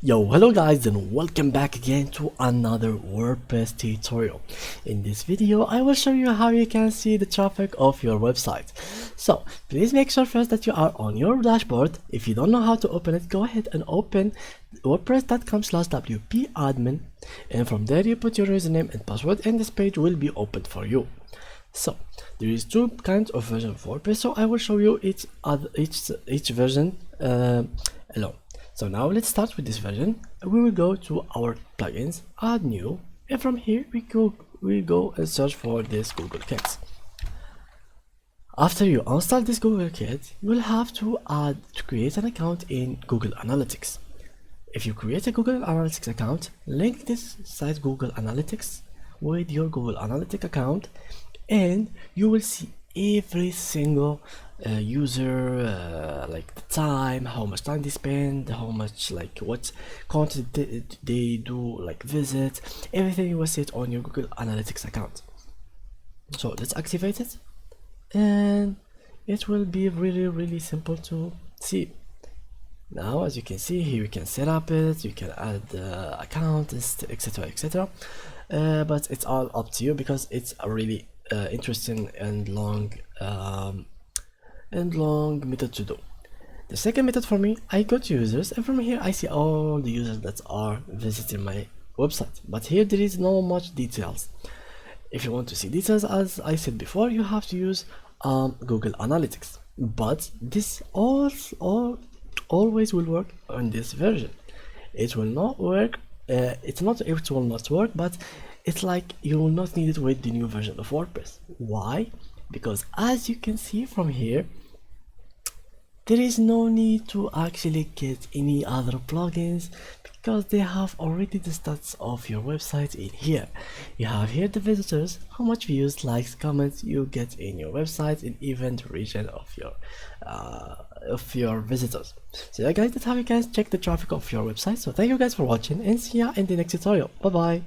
Yo, hello guys, and welcome back again to another WordPress tutorial. In this video I will show you how you can see the traffic of your website. So please make sure first that you are on your dashboard. If you don't know how to open it, go ahead and open wordpress.com/wp-admin, and from there you put your username and password and this page will be opened for you. So there is two kinds of version of WordPress, so I will show you each version alone. So now let's start with this version. We will go to our plugins, add new, and from here we go and search for this Google Kit. After you install this Google Kit, you will have to create an account in Google Analytics. If you create a Google Analytics account, link this site Google Analytics with your Google Analytics account, and you will see every single user, like the time, how much time they spend, how much, like what content they do, like visits, everything you will see it on your Google Analytics account. So let's activate it, and it will be really simple to see. Now as you can see here, you can set up it, you can add the account, etc. But it's all up to you because it's a really interesting and long method to do. The second method for me, I go to users, and from here I see all the users that are visiting my website, but here there is no much details. If you want to see details, as I said before, you have to use Google Analytics, but this always will work on this version. It will not work, it will not work, but it's like you will not need it with the new version of WordPress. Why? Because as you can see from here, there is no need to actually get any other plugins because they have already the stats of your website in here. You have here the visitors, how much views, likes, comments you get in your website, and even the region of your visitors. So yeah guys, that's how you guys check the traffic of your website. So thank you guys for watching, and see ya in the next tutorial. Bye bye.